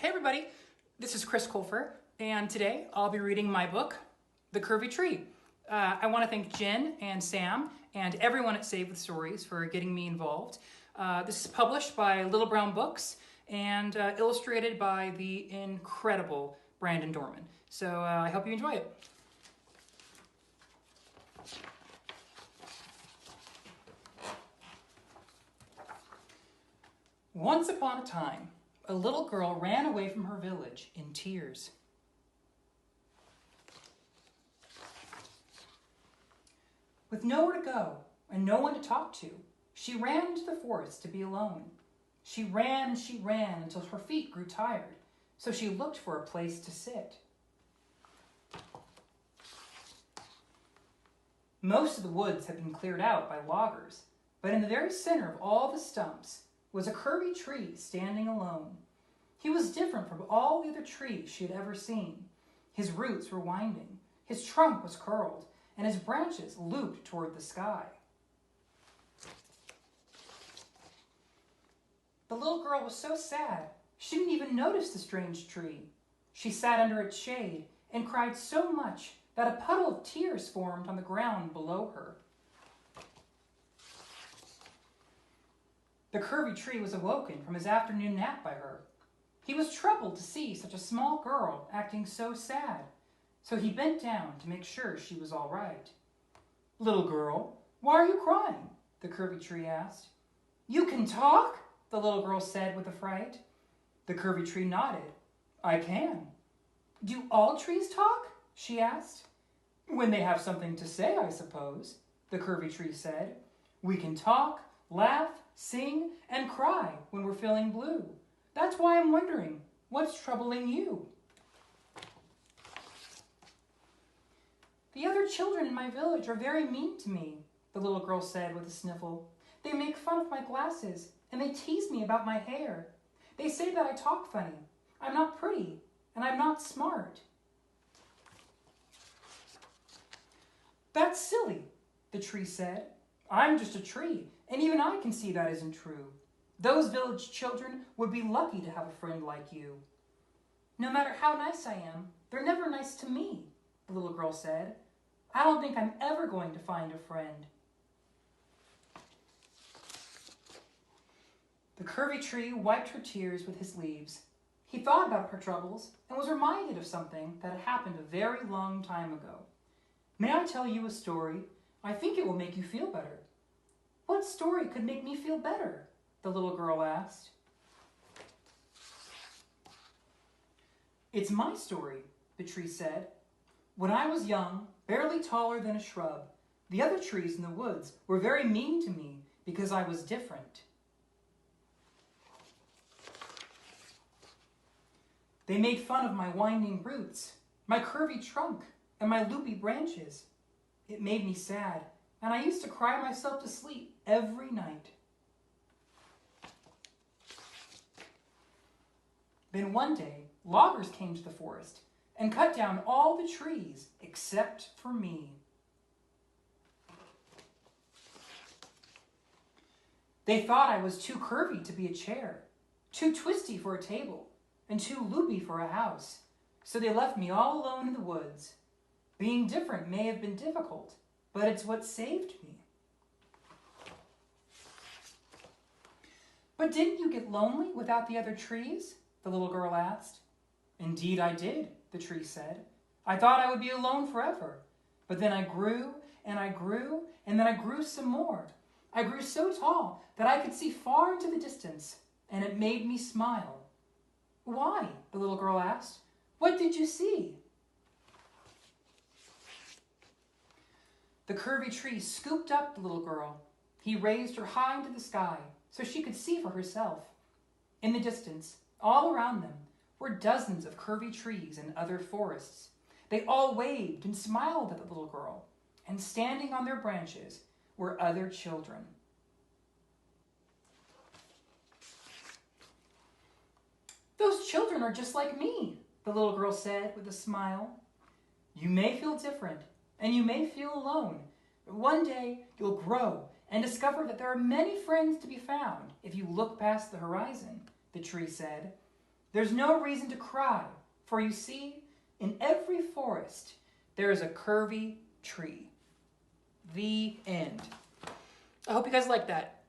Hey everybody, this is Colfer, and today I'll be reading my book, The Curvy Tree. I want to thank Jen and Sam and everyone at Save with Stories for getting me involved. This is published by Little Brown Books and illustrated by the incredible Brandon Dorman. So I hope you enjoy it. Once upon a time, a little girl ran away from her village in tears. With nowhere to go and no one to talk to, she ran into the forest to be alone. She ran and she ran until her feet grew tired, so she looked for a place to sit. Most of the woods had been cleared out by loggers, but in the very center of all the stumps was a curvy tree standing alone. He was different from all the other trees she had ever seen. His roots were winding, his trunk was curled, and his branches looped toward the sky. The little girl was so sad, she didn't even notice the strange tree. She sat under its shade and cried so much that a puddle of tears formed on the ground below her. The curvy tree was awoken from his afternoon nap by her. He was troubled to see such a small girl acting so sad, so he bent down to make sure she was all right. "Little girl, why are you crying?" the curvy tree asked. "You can talk?" the little girl said with affright. The curvy tree nodded. "I can." "Do all trees talk?" she asked. "When they have something to say, I suppose," the curvy tree said. "We can talk, laugh, sing, and cry when we're feeling blue. That's why I'm wondering, what's troubling you?" "The other children in my village are very mean to me," the little girl said with a sniffle. "They make fun of my glasses, and they tease me about my hair. They say that I talk funny, I'm not pretty, and I'm not smart." "That's silly," the tree said. "I'm just a tree, and even I can see that isn't true. Those village children would be lucky to have a friend like you." "No matter how nice I am, they're never nice to me," the little girl said. "I don't think I'm ever going to find a friend." The curvy tree wiped her tears with his leaves. He thought about her troubles and was reminded of something that had happened a very long time ago. "May I tell you a story? I think it will make you feel better." "What story could make me feel better?" the little girl asked. "It's my story," the tree said. "When I was young, barely taller than a shrub, the other trees in the woods were very mean to me because I was different. They made fun of my winding roots, my curvy trunk, and my loopy branches. It made me sad, and I used to cry myself to sleep every night. Then one day, loggers came to the forest and cut down all the trees except for me. They thought I was too curvy to be a chair, too twisty for a table, and too loopy for a house, so they left me all alone in the woods. Being different may have been difficult, but it's what saved me." "But didn't you get lonely without the other trees?" the little girl asked. "Indeed I did," the tree said. "I thought I would be alone forever. But then I grew, and I grew, and then I grew some more. I grew so tall that I could see far into the distance, and it made me smile." "Why?" the little girl asked. "What did you see?" The curvy tree scooped up the little girl. He raised her high into the sky so she could see for herself. In the distance, all around them, were dozens of curvy trees and other forests. They all waved and smiled at the little girl, and standing on their branches were other children. "Those children are just like me," the little girl said with a smile. "You may feel different, and you may feel alone, but one day you'll grow and discover that there are many friends to be found if you look past the horizon," the tree said. There's no reason to cry, for you see, in every forest there is a curvy tree. The end. I hope you guys like that.